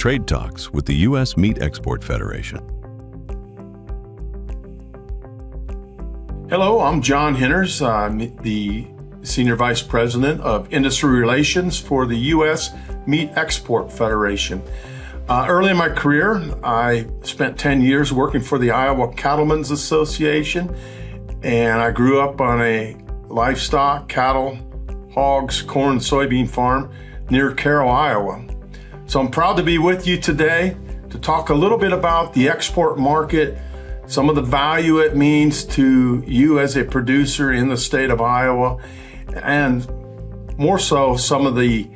trade talks with the U.S. Meat Export Federation. Hello, I'm John Hinners. I'm the Senior Vice President of Industry Relations for the U.S. Meat Export Federation. Early in my career, I spent 10 years working for the Iowa Cattlemen's Association, and I grew up on a livestock, cattle, hogs, corn, and soybean farm near Carroll, Iowa. So I'm proud to be with you today to talk a little bit about the export market, some of the value it means to you as a producer in the state of Iowa, and more so some of the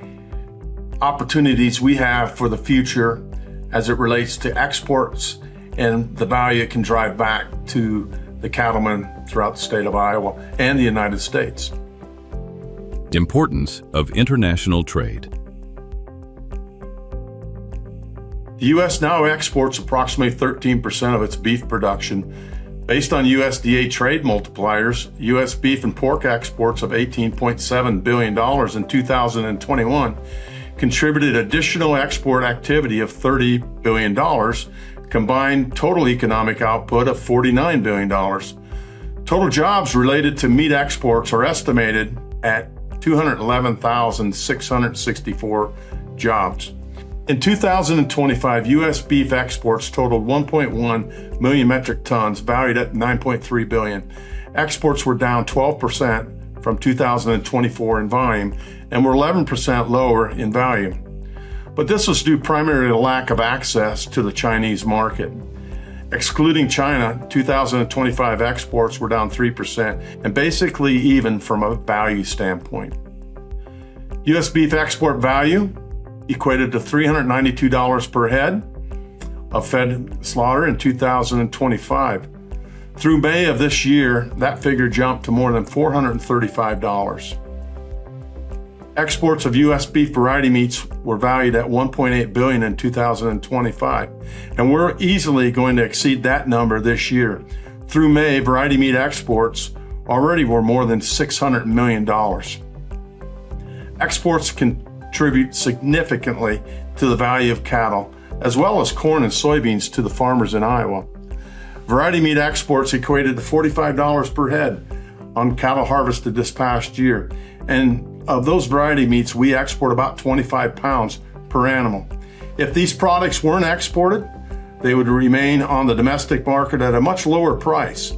opportunities we have for the future as it relates to exports and the value it can drive back to the cattlemen throughout the state of Iowa and the United States. Importance of international trade. The U.S. now exports approximately 13% of its beef production. Based on USDA trade multipliers, U.S. beef and pork exports of $18.7 billion in 2021 contributed additional export activity of $30 billion, combined total economic output of $49 billion. Total jobs related to meat exports are estimated at 211,664 jobs. In 2025, U.S. beef exports totaled 1.1 million metric tons, valued at $9.3 billion. Exports were down 12% from 2024 in volume and were 11% lower in value. But this was due primarily to lack of access to the Chinese market. Excluding China, 2025 exports were down 3% and basically even from a value standpoint. U.S. beef export value equated to $392 per head of fed slaughter in 2025. Through May of this year, that figure jumped to more than $435. Exports of U.S. beef variety meats were valued at $1.8 billion in 2025, and we're easily going to exceed that number this year. Through May, variety meat exports already were more than $600 million. Exports contribute significantly to the value of cattle, as well as corn and soybeans to the farmers in Iowa. Variety meat exports equated to $45 per head on cattle harvested this past year, and of those variety meats, we export about 25 pounds per animal. If these products weren't exported, they would remain on the domestic market at a much lower price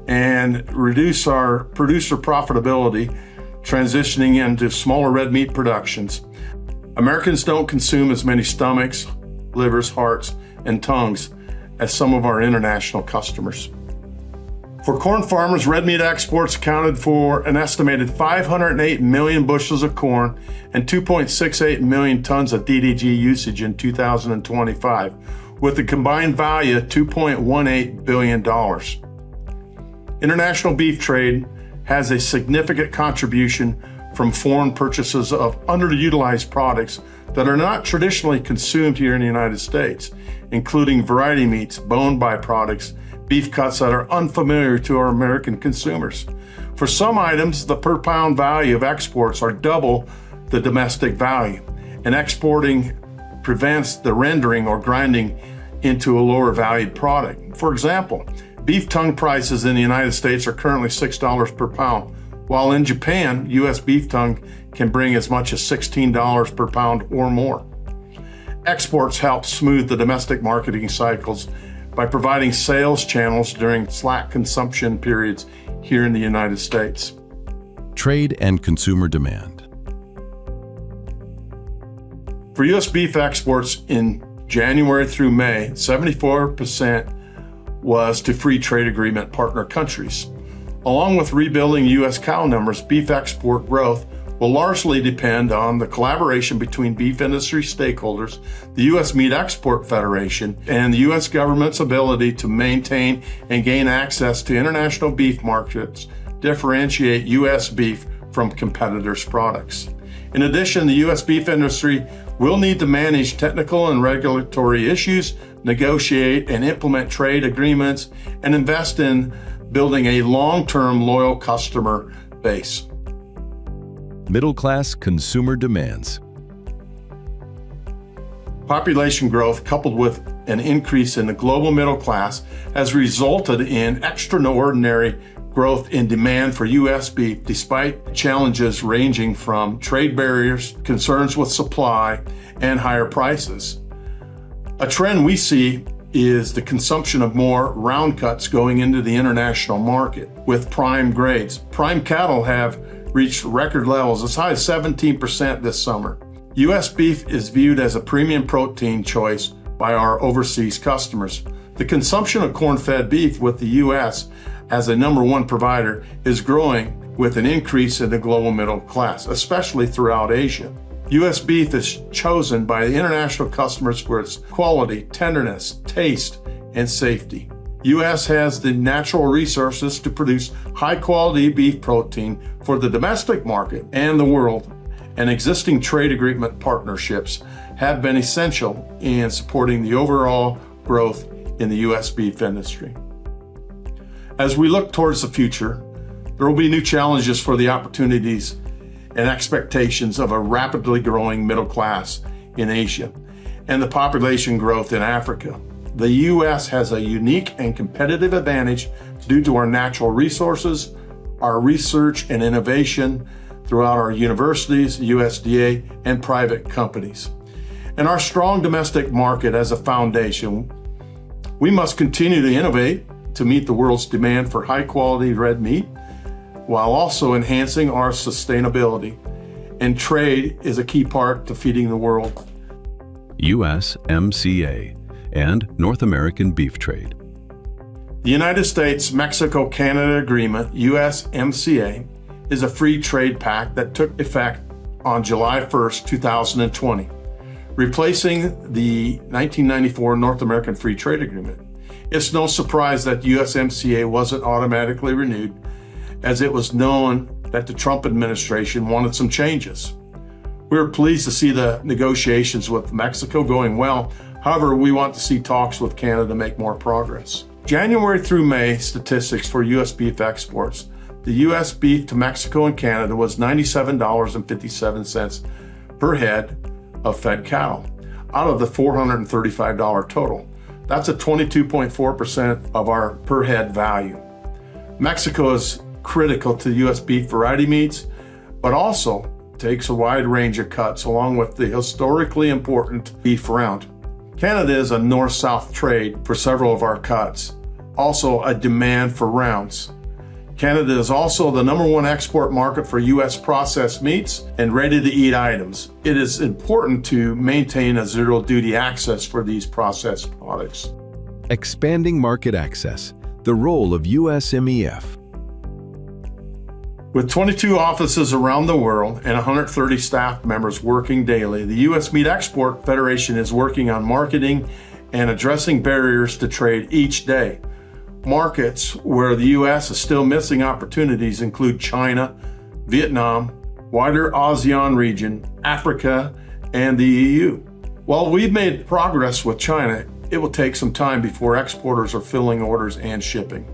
and reduce our producer profitability, transitioning into smaller red meat productions. Americans don't consume as many stomachs, livers, hearts, and tongues as some of our international customers. For corn farmers, red meat exports accounted for an estimated 508 million bushels of corn and 2.68 million tons of DDG usage in 2025, with a combined value of $2.18 billion. International beef trade has a significant contribution from foreign purchases of underutilized products that are not traditionally consumed here in the United States, including variety meats, bone byproducts, beef cuts that are unfamiliar to our American consumers. For some items, the per pound value of exports are double the domestic value, and exporting prevents the rendering or grinding into a lower valued product. For example, beef tongue prices in the United States are currently $6 per pound, while in Japan, U.S. beef tongue can bring as much as $16 per pound or more. Exports help smooth the domestic marketing cycles by providing sales channels during slack consumption periods here in the United States. Trade and consumer demand. For U.S. beef exports in January through May, 74% was to free trade agreement partner countries. Along with rebuilding U.S. cow numbers, beef export growth will largely depend on the collaboration between beef industry stakeholders, the U.S. Meat Export Federation, and the U.S. government's ability to maintain and gain access to international beef markets, differentiate U.S. beef from competitors' products. In addition, the U.S. beef industry will need to manage technical and regulatory issues, negotiate and implement trade agreements, and invest in building a long-term loyal customer base. Middle-class consumer demands. Population growth, coupled with an increase in the global middle class, has resulted in extraordinary growth in demand for U.S. beef, despite challenges ranging from trade barriers, concerns with supply, and higher prices. A trend we see is the consumption of more round cuts going into the international market with prime grades. Prime cattle have reached record levels as high as 17% this summer. U.S. beef is viewed as a premium protein choice by our overseas customers. The consumption of corn-fed beef with the U.S. as a number one provider is growing with an increase in the global middle class, especially throughout Asia. U.S. beef is chosen by the international customers for its quality, tenderness, taste, and safety. U.S. has the natural resources to produce high-quality beef protein for the domestic market and the world, and existing trade agreement partnerships have been essential in supporting the overall growth in the U.S. beef industry. As we look towards the future, there will be new challenges for the opportunities and expectations of a rapidly growing middle class in Asia and the population growth in Africa. The U.S. has a unique and competitive advantage due to our natural resources, our research and innovation throughout our universities, USDA, and private companies, and our strong domestic market as a foundation. We must continue to innovate to meet the world's demand for high-quality red meat, while also enhancing our sustainability. And trade is a key part to feeding the world. USMCA and North American beef trade. The United States-Mexico-Canada Agreement, USMCA, is a free trade pact that took effect on July 1st, 2020, replacing the 1994 North American Free Trade Agreement. It's no surprise that USMCA wasn't automatically renewed, as it was known that the Trump administration wanted some changes. We're pleased to see the negotiations with Mexico going well. However, we want to see talks with Canada make more progress. January through May statistics for U.S. beef exports. The U.S. beef to Mexico and Canada was $97.57 per head of fed cattle out of the $435 total. That's a 22.4% of our per head value. Mexico is critical to U.S. beef variety meats, but also takes a wide range of cuts along with the historically important beef round. Canada is a north-south trade for several of our cuts, also a demand for rounds. Canada is also the number one export market for U.S. processed meats and ready-to-eat items. It is important to maintain a zero-duty access for these processed products. Expanding market access, the role of USMEF. With 22 offices around the world and 130 staff members working daily, the U.S. Meat Export Federation is working on marketing and addressing barriers to trade each day. Markets where the U.S. is still missing opportunities include China, Vietnam, wider ASEAN region, Africa, and the EU. While we've made progress with China, it will take some time before exporters are filling orders and shipping.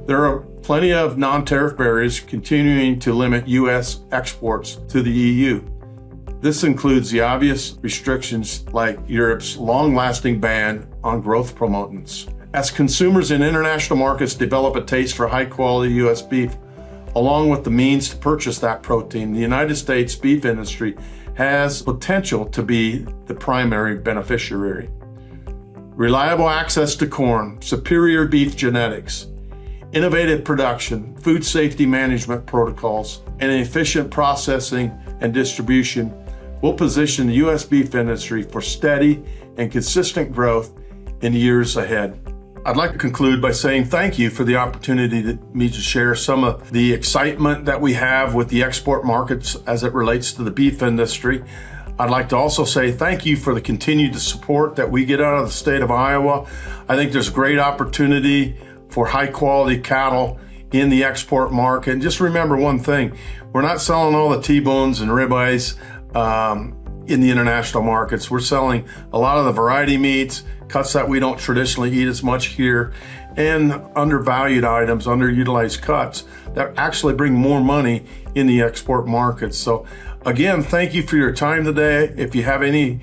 There are plenty of non-tariff barriers continuing to limit U.S. exports to the EU. This includes the obvious restrictions like Europe's long-lasting ban on growth promotants. As consumers in international markets develop a taste for high-quality U.S. beef, along with the means to purchase that protein, the United States beef industry has potential to be the primary beneficiary. Reliable access to corn, superior beef genetics, innovative production, food safety management protocols, and efficient processing and distribution will position the U.S. beef industry for steady and consistent growth in the years ahead. I'd like to conclude by saying thank you for the opportunity to me to share some of the excitement that we have with the export markets as it relates to the beef industry. I'd like to also say thank you for the continued support that we get out of the state of Iowa. I think there's great opportunity for high quality cattle in the export market. And just remember one thing, we're not selling all the T-bones and ribeyes in the international markets. We're selling a lot of the variety meats, cuts that we don't traditionally eat as much here, and undervalued items, underutilized cuts that actually bring more money in the export markets. So again, thank you for your time today. If you have any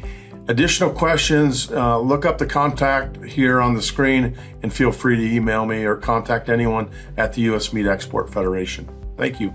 Additional questions, look up the contact here on the screen and feel free to email me or contact anyone at the U.S. Meat Export Federation. Thank you.